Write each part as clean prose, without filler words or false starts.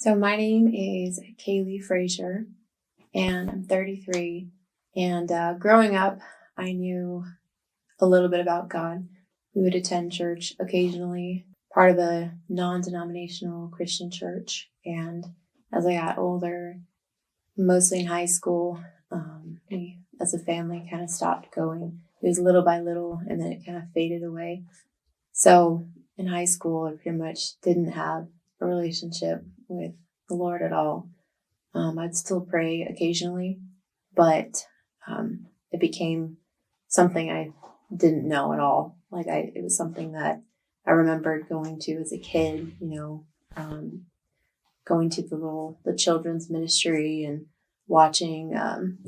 So my name is Kailey Frazier, and I'm 33. And growing up, I knew a little bit about God. We would attend church occasionally, part of a non-denominational Christian church. And as I got older, mostly in high school, we, as a family, kind of stopped going. It was little by little, and then it kind of faded away. So in high school, I pretty much didn't have a relationship with the Lord at all. I'd still pray occasionally, but it became something I didn't know at all. It was something that I remembered going to as a kid, going to the children's ministry and watching,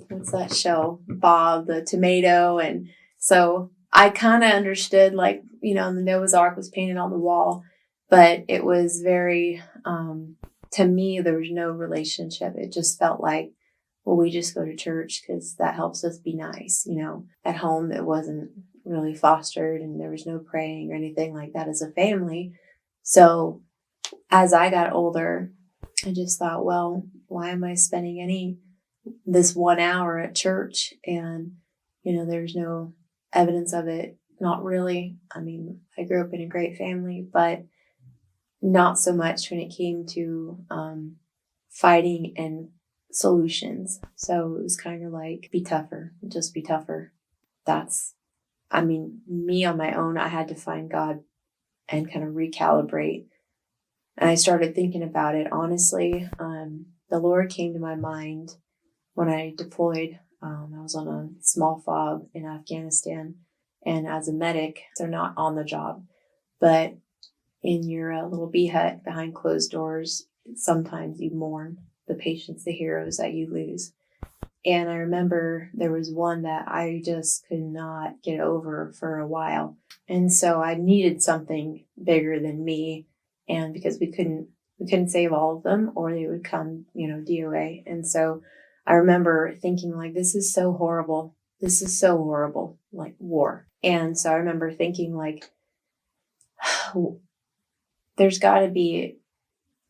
what's that show? Bob the Tomato. And so I kind of understood, the Noah's Ark was painted on the wall, but it was very, to me, there was no relationship. It just felt like, well, we just go to church because that helps us be nice. At home, it wasn't really fostered and there was no praying or anything like that as a family. So as I got older, I just thought, well, why am I spending this 1 hour at church? And, there's no evidence of it. Not really. I mean, I grew up in a great family, but not so much when it came to fighting and solutions. So it was kind of like, be tougher, just be tougher. Me on my own, I had to find God and kind of recalibrate. And I started thinking about it. Honestly, the Lord came to my mind when I deployed. I was on a small FOB in Afghanistan, and as a medic, they're not on the job, but in your little bee hut behind closed doors, sometimes you mourn the patients, the heroes that you lose. And I remember there was one that I just could not get over for a while. And so I needed something bigger than me. And because we couldn't save all of them, or they would come, DOA. And so I remember thinking, this is so horrible. This is so horrible, like war. And so I remember thinking, there's got to be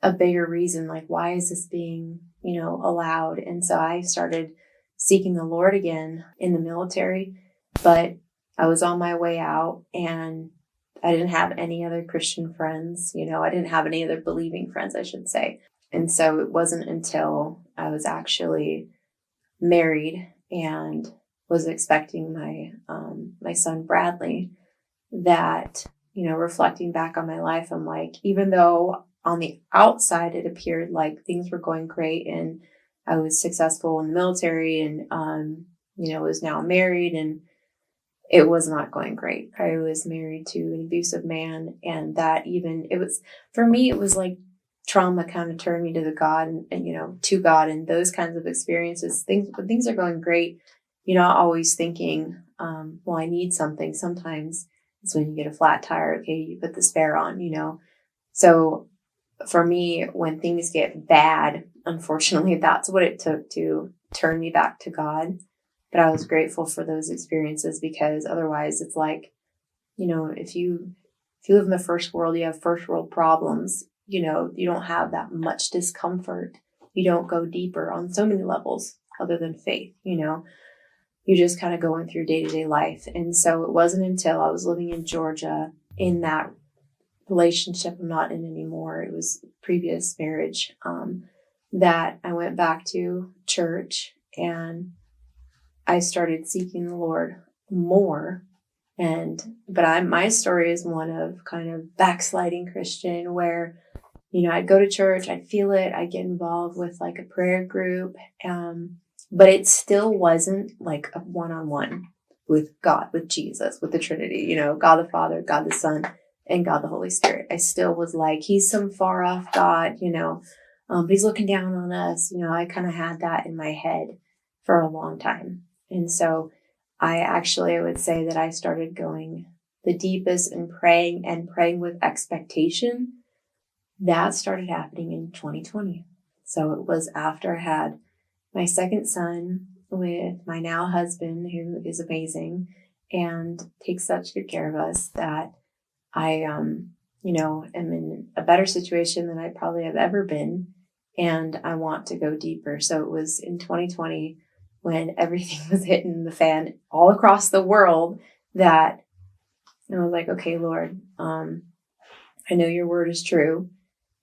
a bigger reason. Why is this being, allowed? And so I started seeking the Lord again in the military, but I was on my way out and I didn't have any other Christian friends. I didn't have any other believing friends, I should say. And so it wasn't until I was actually married and was expecting my son Bradley that, reflecting back on my life, I'm like, even though on the outside it appeared like things were going great and I was successful in the military and, was now married, and it was not going great. I was married to an abusive man, and for me, it was like trauma kind of turned me to God and to God, and those kinds of experiences. When things are going great, always thinking, well, I need something. Sometimes it's when you get a flat tire. Okay, you put the spare on, So for me, when things get bad, unfortunately, that's what it took to turn me back to God. But I was grateful for those experiences, because otherwise it's like, if you live in the first world, you have first world problems, you don't have that much discomfort. You don't go deeper on so many levels other than faith, you're just kind of going through day-to-day life. And so it wasn't until I was living in Georgia in that relationship I'm not in anymore, it was previous marriage, that I went back to church and I started seeking the Lord more. But my story is one of kind of backsliding Christian, where, I'd go to church, I'd feel it, I'd get involved with a prayer group, but it still wasn't like a one-on-one with God, with Jesus, with the Trinity, God the Father, God the Son, and God the Holy Spirit. I still was like, he's some far off God, but he's looking down on us. I kind of had that in my head for a long time. And so I would say that I started going the deepest and praying with expectation. That started happening in 2020. So it was after I had my second son with my now husband, who is amazing and takes such good care of us, that I, am in a better situation than I probably have ever been. and I want to go deeper. So it was in 2020 when everything was hitting the fan all across the world that I was like, okay, Lord, I know your word is true.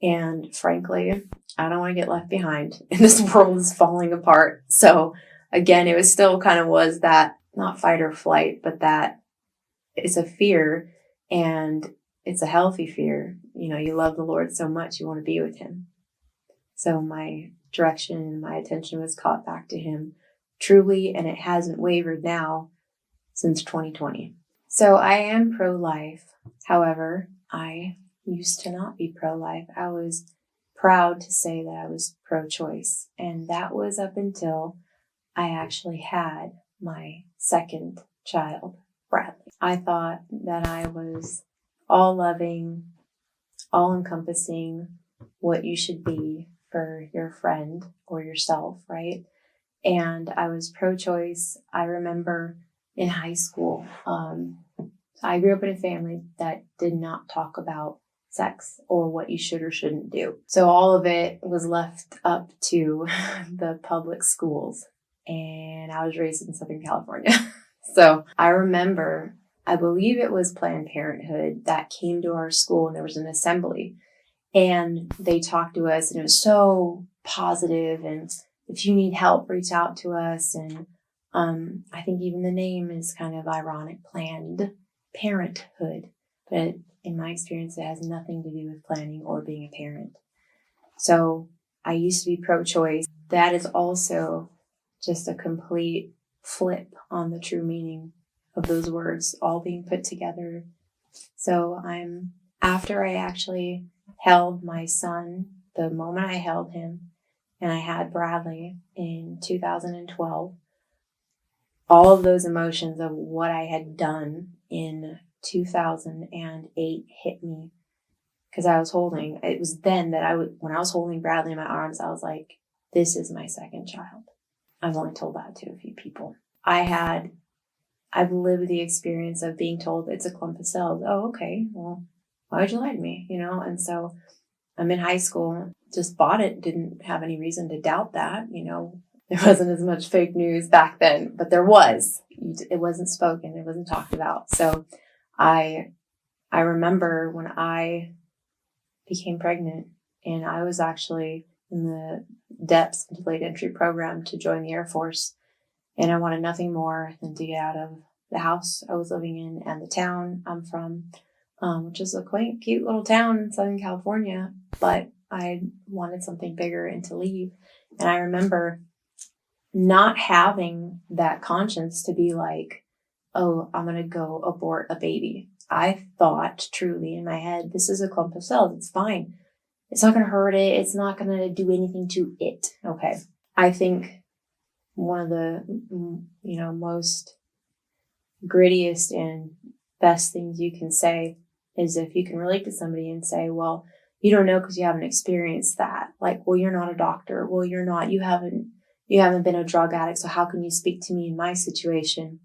And frankly, I don't want to get left behind and this world is falling apart. So again, it was still kind of was that not fight or flight, but that it's a fear and it's a healthy fear. You love the Lord so much, you want to be with him. So my direction and my attention was caught back to him truly, and it hasn't wavered now since 2020. So I am pro-life. However, I used to not be pro-life. I was proud to say that I was pro-choice. And that was up until I actually had my second child, Bradley. I thought that I was all loving, all encompassing, what you should be for your friend or yourself, right? And I was pro-choice. I remember in high school, I grew up in a family that did not talk about sex or what you should or shouldn't do. So all of it was left up to the public schools. And I was raised in Southern California. So I remember, I believe it was Planned Parenthood that came to our school and there was an assembly. And they talked to us and it was so positive. And if you need help, reach out to us. And I think even the name is kind of ironic, Planned Parenthood. But in my experience, it has nothing to do with planning or being a parent. So I used to be pro-choice. That is also just a complete flip on the true meaning of those words all being put together. So after I actually held my son, the moment I held him, and I had Bradley in 2012, all of those emotions of what I had done in 2008 hit me because it was then that when I was holding Bradley in my arms, I was like, this is my second child. I've only told that to a few people. I've lived the experience of being told it's a clump of cells. Oh, okay. Well, why would you lie to me? And so I'm in high school, just bought it, didn't have any reason to doubt that, There wasn't as much fake news back then, but there was. It wasn't spoken. It wasn't talked about. So I remember when I became pregnant and I was actually in the depths of the late entry program to join the Air Force. And I wanted nothing more than to get out of the house I was living in and the town I'm from, which is a quaint, cute little town in Southern California. But I wanted something bigger and to leave. And I remember not having that conscience to be like, oh, I'm going to go abort a baby. I thought truly in my head, this is a clump of cells. It's fine. It's not going to hurt it. It's not going to do anything to it. Okay. I think one of the, most grittiest and best things you can say is if you can relate to somebody and say, well, you don't know because you haven't experienced that. Like, well, you're not a doctor. Well, you haven't been a drug addict. So how can you speak to me in my situation?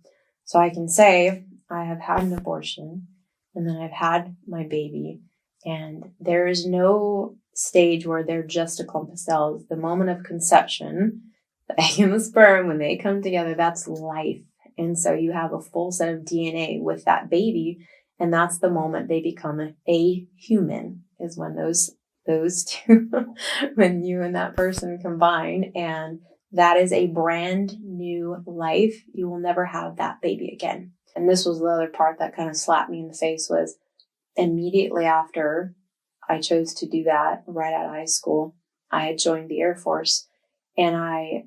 So I can say I have had an abortion and then I've had my baby, and there is no stage where they're just a clump of cells. The moment of conception, the egg and the sperm, when they come together, that's life. And so you have a full set of DNA with that baby. And that's the moment they become a human, is when those two, when you and that person combine, and that is a brand new life. You will never have that baby again. And this was the other part that kind of slapped me in the face, was immediately after I chose to do that, right out of high school, I had joined the Air Force, and I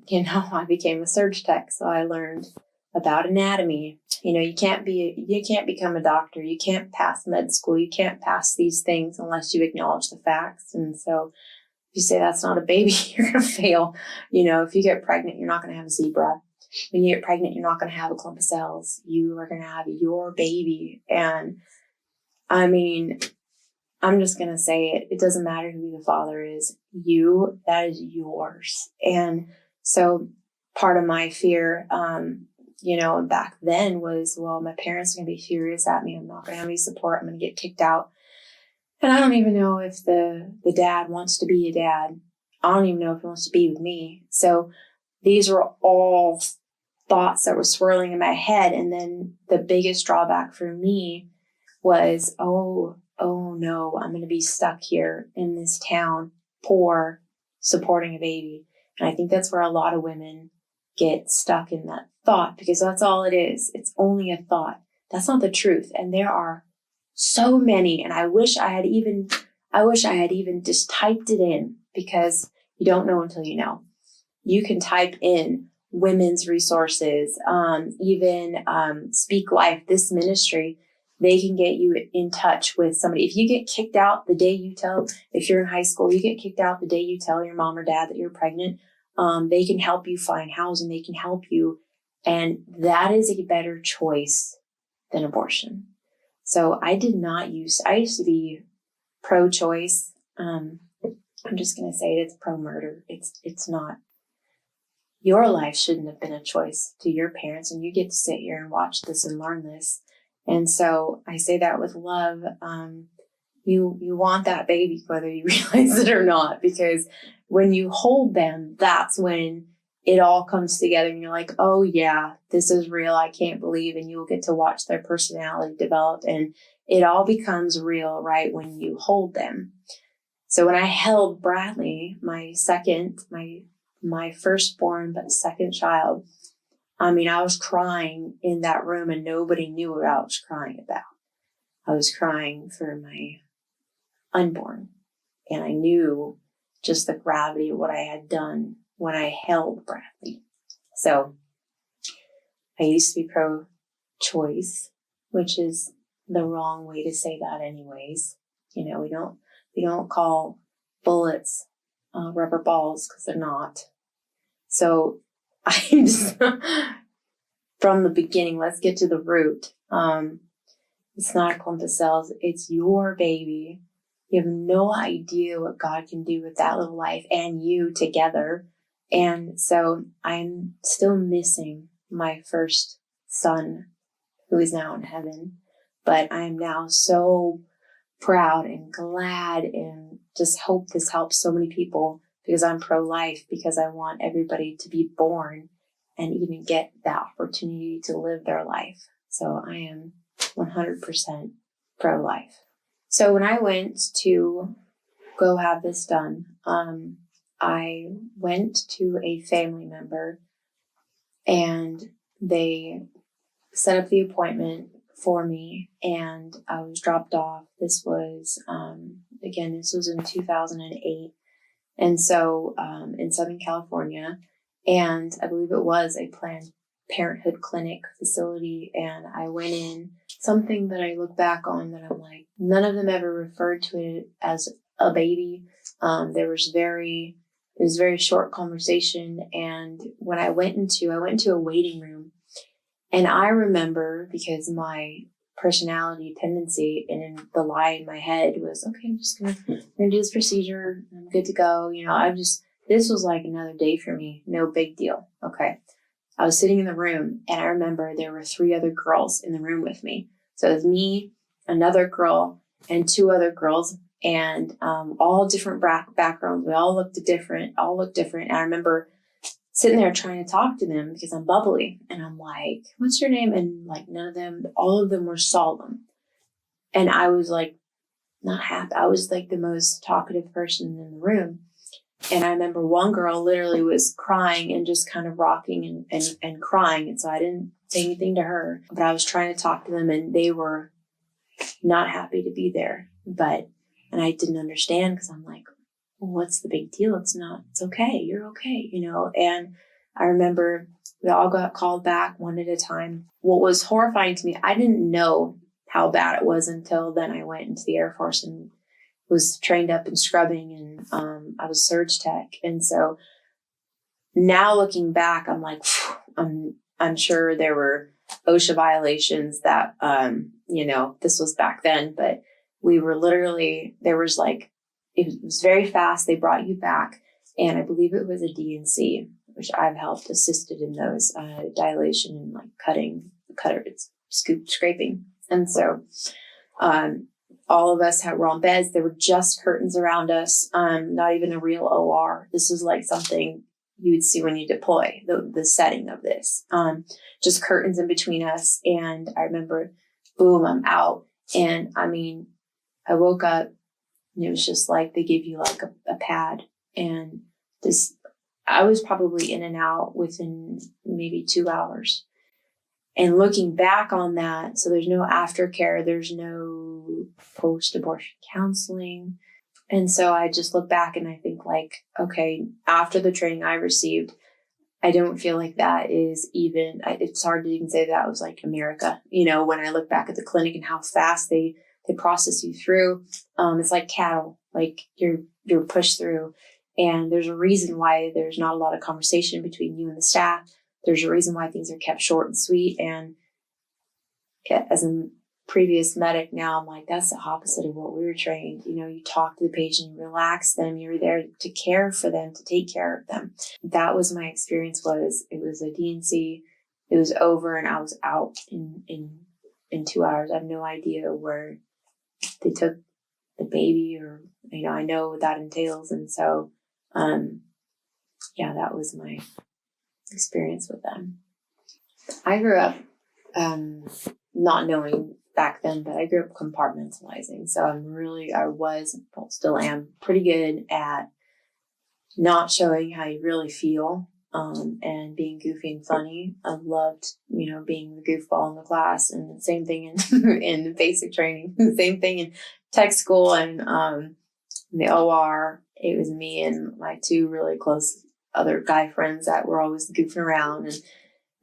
became a surge tech. So I learned about anatomy. You can't become a doctor. You can't pass med school. You can't pass these things unless you acknowledge the facts. And so if you say that's not a baby, you're going to fail. If you get pregnant, you're not going to have a zebra. When you get pregnant, you're not going to have a clump of cells. You are going to have your baby. And I mean, I'm just going to say it. It doesn't matter who the father is. That is yours. And so part of my fear, back then was, well, my parents are going to be furious at me. I'm not going to have any support. I'm going to get kicked out. And I don't even know if the dad wants to be a dad. I don't even know if he wants to be with me. So these were all thoughts that were swirling in my head. And then the biggest drawback for me was, oh no, I'm going to be stuck here in this town, poor, supporting a baby. And I think that's where a lot of women get stuck in that thought, because that's all it is. It's only a thought. That's not the truth. And there are so many. And I wish I had even just typed it in, because you don't know until you know. You can type in women's resources, even Speak Life, this ministry. They can get you in touch with somebody. If you get kicked out the day if you're in high school, you get kicked out the day you tell your mom or dad that you're pregnant, they can help you find housing. They can help you. And that is a better choice than abortion. So I used to be pro-choice. I'm just going to say it's pro-murder. It's not. Your life shouldn't have been a choice to your parents, and you get to sit here and watch this and learn this. And so I say that with love. You want that baby, whether you realize it or not, because when you hold them, that's when it all comes together and you're like, oh yeah, this is real. I can't believe. And you'll get to watch their personality develop, and it all becomes real right when you hold them. So when I held Bradley, my firstborn, but second child, I mean, I was crying in that room and nobody knew what I was crying about. I was crying for my unborn. And I knew just the gravity of what I had done when I held Bradley. So I used to be pro-choice, which is the wrong way to say that anyways. You know, we don't call bullets rubber balls, because they're not. So I just, from the beginning, let's get to the root. It's not a clump of cells. It's your baby. You have no idea what God can do with that little life and you together. And so I'm still missing my first son, who is now in heaven. But I'm now so proud and glad, and just hope this helps so many people, because I'm pro-life, because I want everybody to be born and even get that opportunity to live their life. So I am 100% pro-life. So when I went to go have this done, I went to a family member and they set up the appointment for me, and I was dropped off. This was, this was in 2008. And so, in Southern California, and I believe it was a Planned Parenthood clinic facility. And I went in, something that I look back on that I'm like, none of them ever referred to it as a baby. It was very short conversation. And when I went into a waiting room, and I remember, because my personality tendency and the lie in my head was, okay, I'm just gonna do this procedure. I'm good to go. You know, this was like another day for me. No big deal. Okay. I was sitting in the room, and I remember there were 3 other girls in the room with me. So it was me, another girl, and 2 other girls, and all different backgrounds. We all looked different. And I remember sitting there trying to talk to them, because I'm bubbly, and I'm like, what's your name? And like, all of them were solemn. And I was like, not happy. I was like the most talkative person in the room. And I remember one girl literally was crying and just kind of rocking and crying. And so I didn't say anything to her, but I was trying to talk to them, and they were not happy to be there. And I didn't understand, because I'm like, well, what's the big deal? It's okay. You're okay, you know? And I remember we all got called back one at a time. What was horrifying to me, I didn't know how bad it was until then I went into the Air Force and was trained up in scrubbing, and I was surge tech. And so now looking back, I'm like, I'm sure there were OSHA violations that, this was back then, but we were literally, it was very fast. They brought you back, and I believe it was a DNC, which I've helped assisted in those, dilation and like scraping. And so, all of us were on beds. There were just curtains around us. Not even a real OR. This is like something you would see when you deploy, the setting of this. Just curtains in between us. And I remember, boom, I'm out. And I mean, I woke up and it was just like they give you like a pad. And I was probably in and out within maybe 2 hours. And looking back on that, so there's no aftercare, there's no post-abortion counseling. And so I just look back and I think like, okay, after the training I received, I don't feel like that is even, it's hard to even say that was like America. When I look back at the clinic and how fast they process you through, it's like cattle, like you're pushed through. And there's a reason why there's not a lot of conversation between you and the staff. There's a reason why things are kept short and sweet. And as a previous medic now, I'm like, that's the opposite of what we were trained. You talk to the patient, you relax them, you're there to care for them, to take care of them. That was my experience. It was a D&C. It was over and I was out in 2 hours. I have no idea where they took the baby or, I know what that entails. And so, that was my experience with them. I grew up, not knowing back then, but I grew up compartmentalizing. So still am pretty good at not showing how you really feel, and being goofy and funny. I loved, being the goofball in the class, and the same thing in basic training, the same thing in tech school and, in the OR. It was me and my two really close other guy friends that were always goofing around.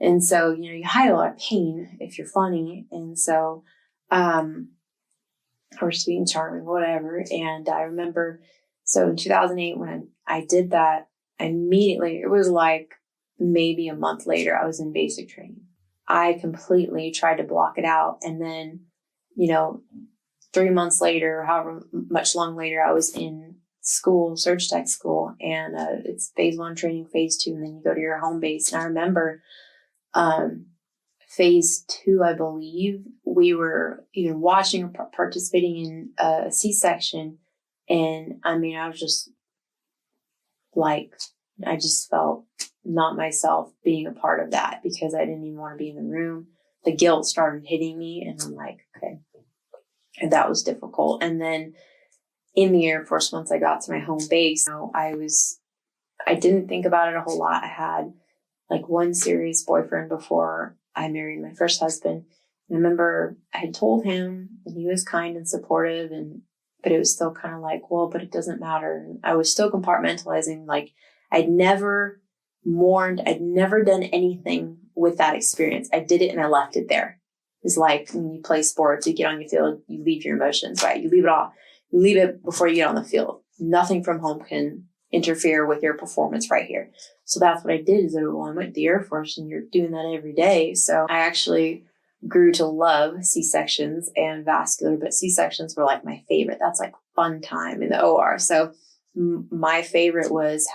And so, you hide a lot of pain if you're funny. And so, or sweet and charming, whatever. And I remember, so in 2008, when I did that, immediately, it was like maybe a month later, I was in basic training. I completely tried to block it out. And then, 3 months later, however much long later, I was in school, surge tech school, and it's phase 1 training, phase 2, and then you go to your home base. And I remember phase 2, I believe, we were either watching or participating in a C-section. And I mean, I was just like, I just felt not myself being a part of that because I didn't even want to be in the room. The guilt started hitting me and I'm like, okay. And that was difficult. And then in the Air Force, once I got to my home base, I didn't think about it a whole lot. I had like one serious boyfriend before I married my first husband. And I remember I had told him and he was kind and supportive, but it was still kind of like, well, but it doesn't matter. And I was still compartmentalizing. Like I'd never mourned. I'd never done anything with that experience. I did it and I left it there. It's like when you play sports, you get on your field, you leave your emotions, right? You leave it all. You leave it before you get on the field. Nothing from home can interfere with your performance right here. So that's what I did is I went to the Air Force and you're doing that every day. So I actually grew to love C-sections and vascular, but C-sections were like my favorite. That's like fun time in the OR. So my favorite was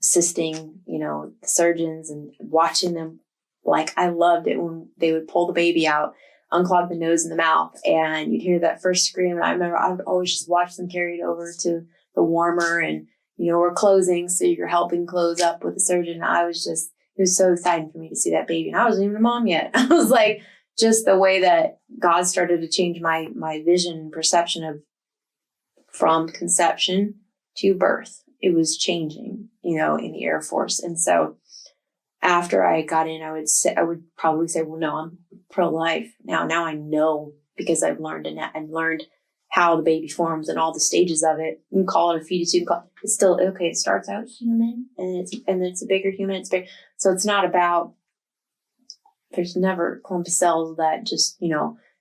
assisting, the surgeons and watching them. Like I loved it when they would pull the baby out, unclog the nose and the mouth, and you'd hear that first scream. And I remember I would always just watch them carry it over to the warmer and, we're closing. So you're helping close up with the surgeon. It was so exciting for me to see that baby. And I wasn't even a mom yet. I was like, just the way that God started to change my vision and perception of from conception to birth. It was changing, in the Air Force. And so after I got in, I would probably say, well, no, I'm pro-life. Now I know because I've learned and learned how the baby forms and all the stages of it. You can call it a fetus. It's still okay. It starts out human and then it's a bigger human. It's big. So it's not about, there's never a clump of cells that just,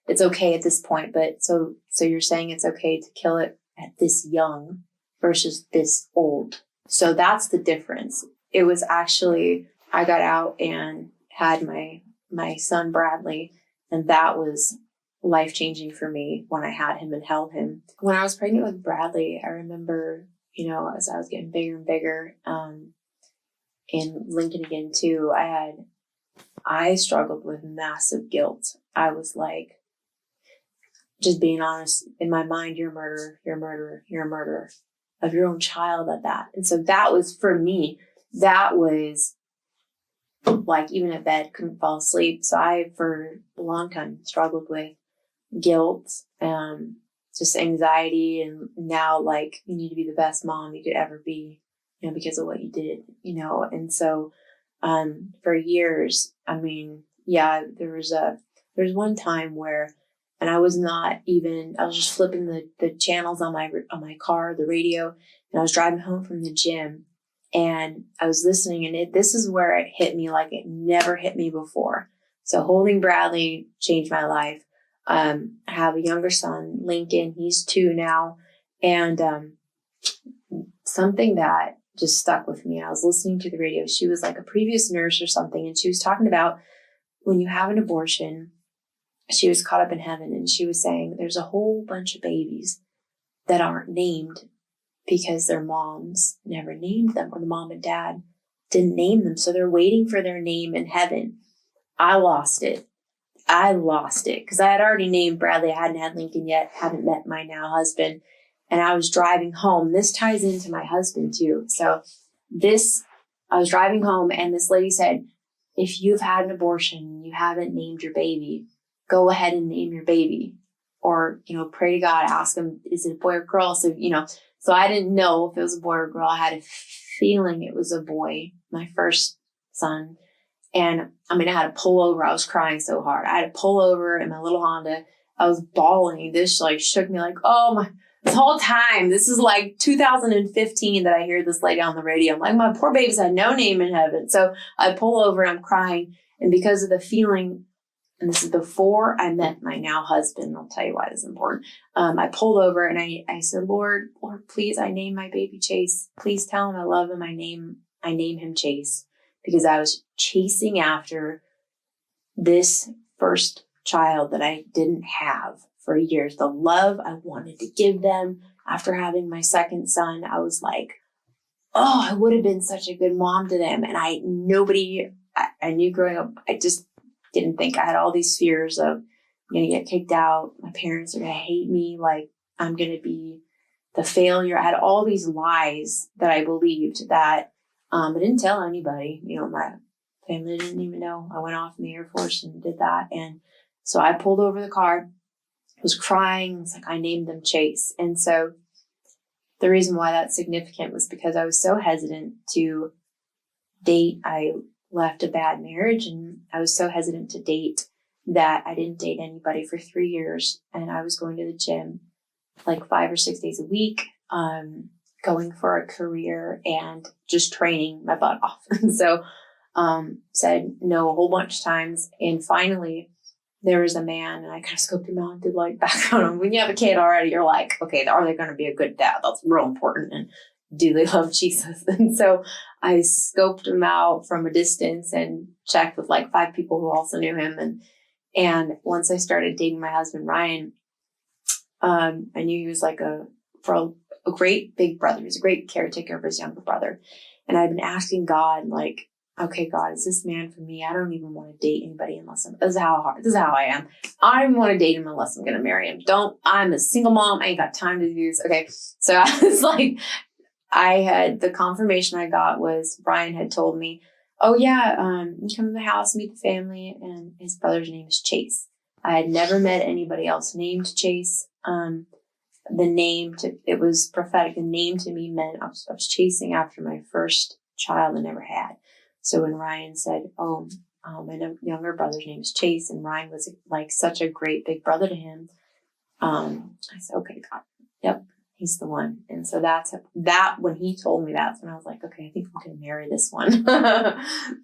it's okay at this point. But so you're saying it's okay to kill it at this young versus this old. So that's the difference. It was actually, I got out and had my son Bradley, and that was life-changing for me when I had him and held him. When I was pregnant with Bradley, I remember, as I was getting bigger and bigger, in Lincoln again too, I struggled with massive guilt. I was like, just being honest, in my mind, you're a murderer, you're a murderer, you're a murderer of your own child at that. And so that was, for me, that was like, even at bed, couldn't fall asleep. So I, for a long time, struggled with guilt, just anxiety. And now, like, you need to be the best mom you could ever be, because of what you did, And so, for years, I mean, yeah, there was one time where, and I was just flipping the channels on my car, the radio, and I was driving home from the gym, and I was listening, and this is where it hit me like it never hit me before. So holding Bradley changed my life. I have a younger son, Lincoln. He's 2 now. And something that just stuck with me, I was listening to the radio. She was like a previous nurse or something, and she was talking about when you have an abortion, she was caught up in heaven, and she was saying there's a whole bunch of babies that aren't named because their moms never named them, or the mom and dad didn't name them. So they're waiting for their name in heaven. I lost it because I had already named Bradley. I hadn't had Lincoln yet, hadn't met my now husband. And I was driving home. This ties into my husband too. So I was driving home, and this lady said, if you've had an abortion and you haven't named your baby, go ahead and name your baby. Or, pray to God, ask him, is it a boy or girl? So, so I didn't know if it was a boy or girl. I had a feeling it was a boy, my first son. And I had to pull over. I was crying so hard. I had to pull over in my little Honda. I was bawling. This shook me like, oh my, this whole time. This is like 2015 that I hear this lady on the radio. I'm like, my poor baby's had no name in heaven. So I pull over and I'm crying. And because of the feeling, and this is before I met my now husband, I'll tell you why this is important. I pulled over and I said, Lord, please, I name my baby Chase. Please tell him I love him. I name him Chase, because I was chasing after this first child that I didn't have for years. The love I wanted to give them after having my second son, I was like, oh, I would have been such a good mom to them. And I knew growing up, I just didn't think. I had all these fears of, I'm going to get kicked out. My parents are going to hate me. Like, I'm going to be the failure. I had all these lies that I believed that I didn't tell anybody. My family didn't even know. I went off in the Air Force and did that. And so I pulled over the car, was crying. It's like, I named them Chase. And so the reason why that's significant was because I was so hesitant to date. I left a bad marriage, and I was so hesitant to date that I didn't date anybody for 3 years. And I was going to the gym like 5 or 6 days a week, going for a career and just training my butt off. And so, said no a whole bunch of times. And finally there was a man, and I kind of scoped him out and did like background. When you have a kid already, you're like, okay, are they going to be a good dad? That's real important. And do they love Jesus? And so I scoped him out from a distance and checked with like 5 people who also knew him. And once I started dating my husband, Ryan, I knew he was like a great big brother. He was a great caretaker of his younger brother. And I've been asking God, like, okay, God, is this man for me? I don't even want to date anybody unless this is how I am. I don't even want to date him unless I'm going to marry him. I'm a single mom. I ain't got time to do this. Okay. So I was like, the confirmation I got was Brian had told me, oh yeah, you come to the house, meet the family, and his brother's name is Chase. I had never met anybody else named Chase. It was prophetic. The name to me meant I was chasing after my first child I never had. So when Ryan said, my younger brother's name is Chase, and Ryan was like such a great big brother to him, I said, okay, God, yep, he's the one. And so when he told me, that's when I was like, okay, I think I'm going to marry this one.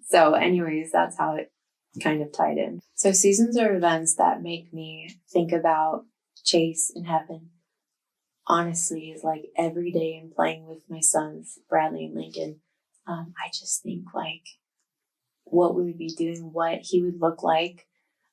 So anyways, that's how it kind of tied in. So seasons or events that make me think about Chase in heaven, honestly, is like every day I'm playing with my sons, Bradley and Lincoln. I just think like what we would be doing, what he would look like,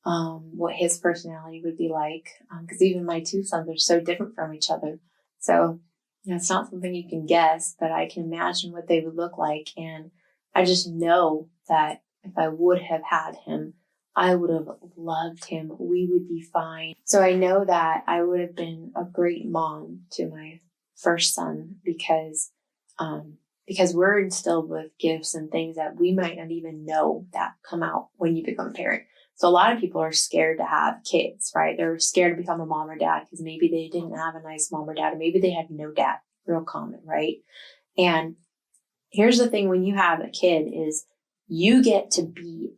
what his personality would be like. Because even my 2 sons are so different from each other. So it's not something you can guess, but I can imagine what they would look like. And I just know that if I would have had him, I would have loved him. We would be fine. So I know that I would have been a great mom to my first son because we're instilled with gifts and things that we might not even know that come out when you become a parent. So a lot of people are scared to have kids, right? They're scared to become a mom or dad because maybe they didn't have a nice mom or dad, or maybe they had no dad. Real common, right? And here's the thing when you have a kid is you get to be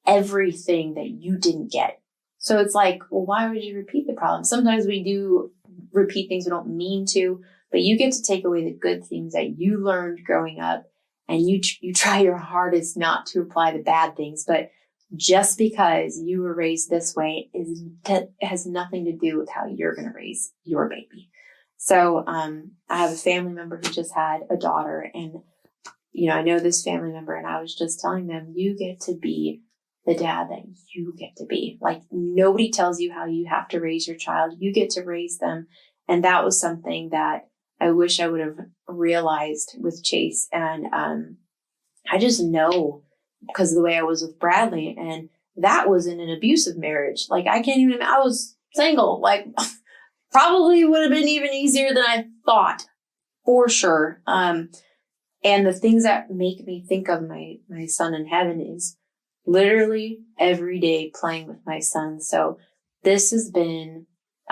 everything that you didn't get. So it's like, well, why would you repeat the problem? Sometimes we do repeat things we don't mean to, but you get to take away the good things that you learned growing up, and you try your hardest not to apply the bad things. But just because you were raised this way has nothing to do with how you're going to raise your baby. So I have a family member who just had a daughter, and I know this family member, and I was just telling them, you get to be the dad that you get to be. Like, nobody tells you how you have to raise your child. You get to raise them. And that was something that I wish I would have realized with Chase. And I just know because of the way I was with Bradley, and that was in an abusive marriage. Like, I was single, like probably would have been even easier than I thought, for sure. And the things that make me think of my son in heaven is literally every day playing with my son. So I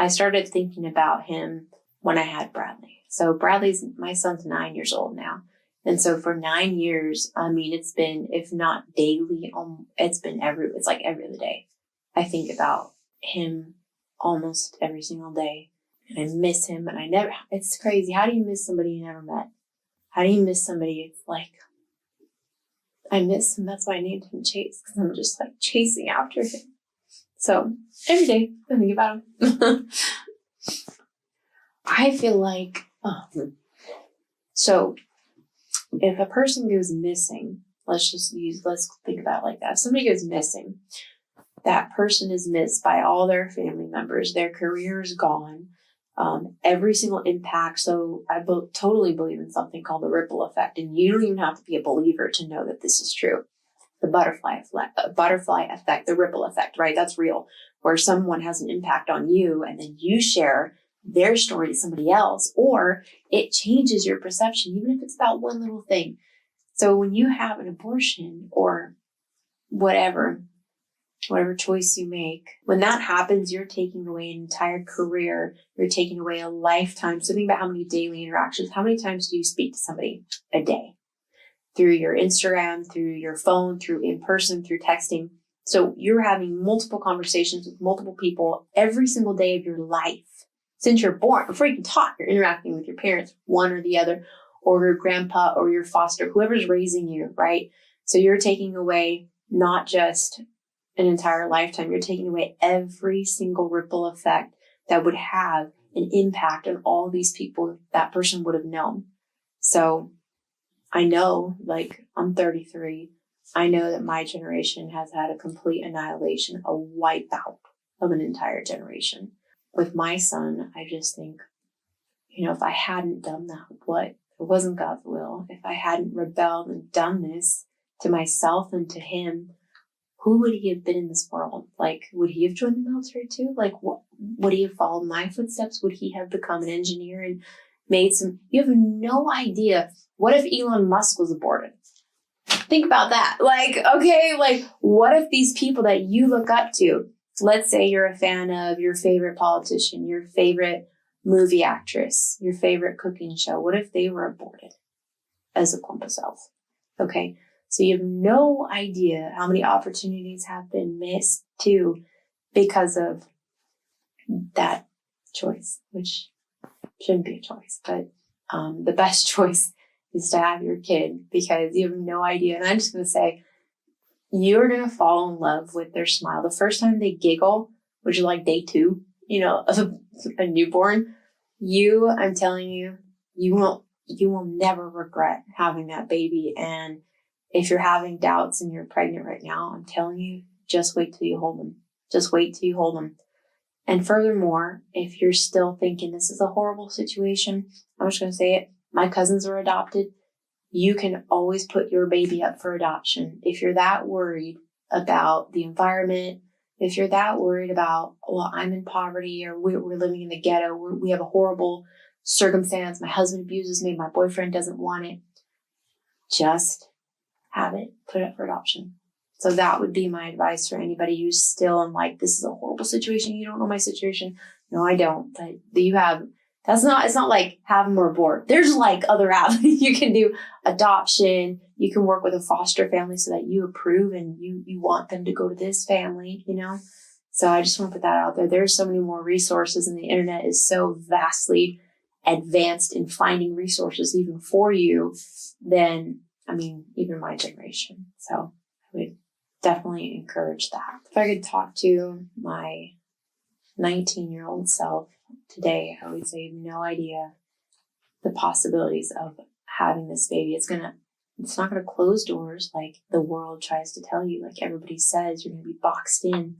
started thinking about him when I had Bradley. So my son's 9 years old now. And so for 9 years, it's been, if not daily, it's like every other day. I think about him almost every single day, and I miss him, and it's crazy. How do you miss somebody you never met? How do you miss somebody? It's like, I miss him. That's why I named him Chase, because I'm just like chasing after him. So every day I think about him. I feel like, so if a person goes missing, let's think about it like that. If somebody goes missing, that person is missed by all their family members. Their career is gone. Every single impact. So I totally believe in something called the ripple effect. And you don't even have to be a believer to know that this is true. The butterfly effect, the ripple effect, right? That's real. Where someone has an impact on you, and then you share their story to somebody else, or it changes your perception, even if it's about one little thing. So when you have an abortion or whatever choice you make, when that happens, you're taking away an entire career. You're taking away a lifetime. So think about how many daily interactions, how many times do you speak to somebody a day? Through your Instagram, through your phone, through in person, through texting. So you're having multiple conversations with multiple people every single day of your life. Since you're born, before you can talk, you're interacting with your parents, one or the other, or your grandpa or your foster, whoever's raising you, right? So you're taking away not just an entire lifetime, you're taking away every single ripple effect that would have an impact on all these people that person would have known. So I know, like, I'm 33. I know that my generation has had a complete annihilation, a wipeout of an entire generation. With my son, I just think, if I hadn't done that, it wasn't God's will. If I hadn't rebelled and done this to myself and to him, who would he have been in this world? Like, would he have joined the military too? Like, what would he have followed my footsteps? Would he have become an engineer and you have no idea. What if Elon Musk was aborted? Think about that. Like, okay, like, what if these people that you look up to, let's say you're a fan of your favorite politician, your favorite movie actress, your favorite cooking show, what if they were aborted as a clump of cells? Okay, so you have no idea how many opportunities have been missed too because of that choice, which shouldn't be a choice, but the best choice is to have your kid, because you have no idea. And I'm just going to say, you're going to fall in love with their smile. The first time they giggle, which is like day 2, of a newborn, I'm telling you, you will never regret having that baby. And if you're having doubts and you're pregnant right now, I'm telling you, just wait till you hold them. Just wait till you hold them. And furthermore, if you're still thinking this is a horrible situation, I'm just going to say it. My cousins were adopted. You can always put your baby up for adoption. If you're that worried, about the environment, if you're that worried about, well, I'm in poverty, or we're living in the ghetto, we have a horrible circumstance, my husband abuses me, my boyfriend doesn't want it, just have it, put it up for adoption. So that would be my advice for anybody who's still in like, this is a horrible situation. You don't know my situation. No, I don't. But it's not like have them or abort. There's like other avenues. You can do adoption. You can work with a foster family so that you approve and you want them to go to this family, So I just want to put that out there. There's so many more resources, and the internet is so vastly advanced in finding resources even for you than, even my generation. So I would definitely encourage that. If I could talk to my 19-year-old self today, I would say, no idea the possibilities of having this baby. It's not going to close doors like the world tries to tell you, like everybody says you're going to be boxed in.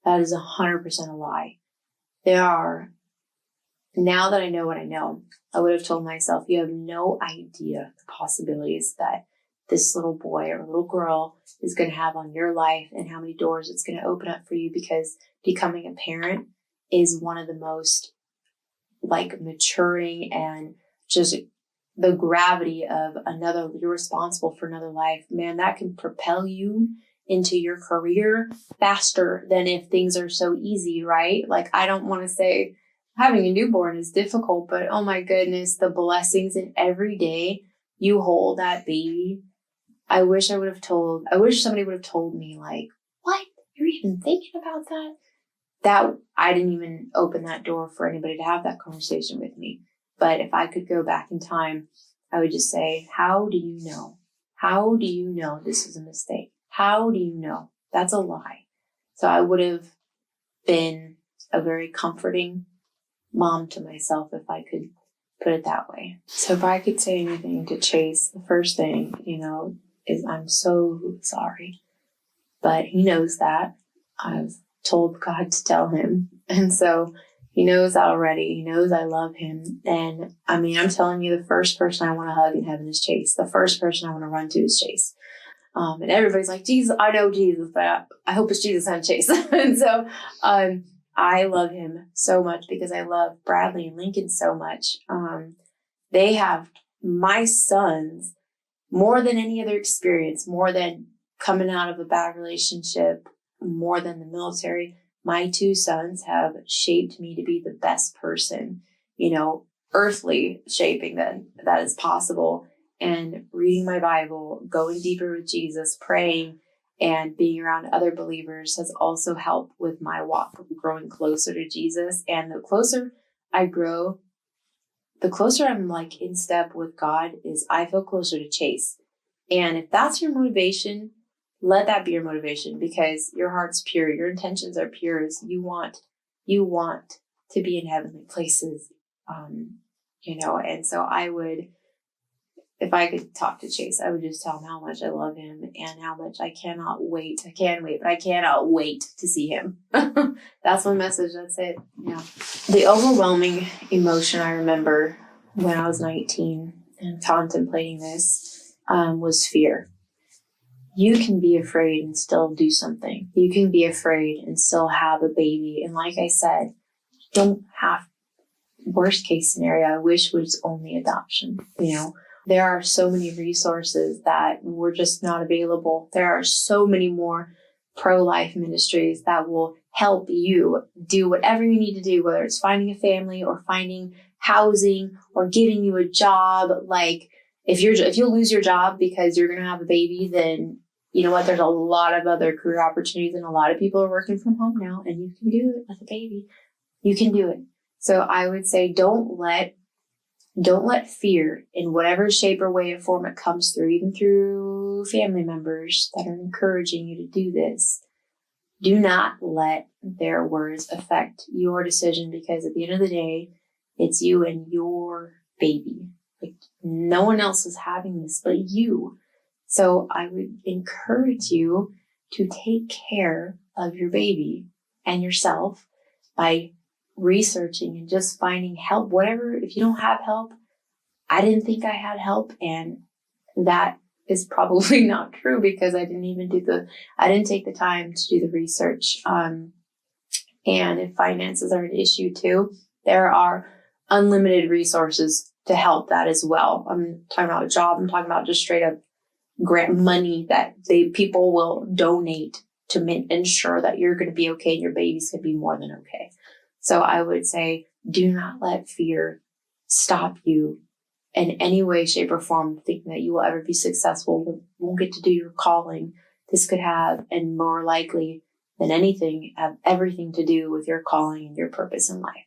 That is 100% a lie. Now that I know what I know, I would have told myself, you have no idea the possibilities that this little boy or little girl is going to have on your life and how many doors it's going to open up for you, because becoming a parent is one of the most maturing, and just the gravity of you're responsible for another life. Man, that can propel you into your career faster than if things are so easy, right? I don't want to say having a newborn is difficult, but oh my goodness, the blessings in every day you hold that baby. I wish somebody would have told me, what? You're even thinking about that? That I didn't even open that door for anybody to have that conversation with me. But if I could go back in time, I would just say, how do you know? How do you know this is a mistake? How do you know? That's a lie. So I would have been a very comforting mom to myself if I could put it that way. So if I could say anything to Chase, the first thing, is I'm so sorry. But he knows that. I've told God to tell him. And so he knows that already. He knows I love him. And I'm telling you, the first person I want to hug in heaven is Chase. The first person I want to run to is Chase. And everybody's like, Jesus, I know Jesus, but I hope it's Jesus and Chase. And so, I love him so much because I love Bradley and Lincoln so much. They have my sons more than any other experience, more than coming out of a bad relationship, more than the military. My two sons have shaped me to be the best person, earthly shaping that is possible. And reading my Bible, going deeper with Jesus, praying, and being around other believers has also helped with my walk, growing closer to Jesus. And the closer I grow, the closer I'm in step with God, is I feel closer to Chase. And if that's your motivation, let that be your motivation, because your heart's pure. Your intentions are pure. You want to be in heavenly places, and so I would, if I could talk to Chase, I would just tell him how much I love him and how much I cannot wait. I can wait, but I cannot wait to see him. That's my message. That's it. Yeah. The overwhelming emotion I remember when I was 19 and contemplating this was fear. You can be afraid and still do something. You can be afraid and still have a baby. And like I said, don't have worst case scenario. I wish was only adoption. There are so many resources that were just not available. There are so many more pro-life ministries that will help you do whatever you need to do, whether it's finding a family or finding housing or getting you a job. If you'll lose your job because you're going to have a baby, then you know what? There's a lot of other career opportunities, and a lot of people are working from home now, and you can do it with a baby. You can do it. So I would say, don't let fear, in whatever shape or way or form it comes through, even through family members that are encouraging you to do this, do not let their words affect your decision, because at the end of the day, it's you and your baby. No one else is having this but you. So I would encourage you to take care of your baby and yourself by researching and just finding help. Whatever, if you don't have help, I didn't think I had help, and that is probably not true because I didn't take the time to do the research. And if finances are an issue too, there are unlimited resources to help that as well. I'm talking about a job. I'm talking about just straight up grant money that people will donate to ensure that you're going to be okay and your baby's going to be more than okay. So I would say, do not let fear stop you in any way, shape, or form, thinking that you will ever be successful, won't get to do your calling. This could have, and more likely than anything, have everything to do with your calling and your purpose in life.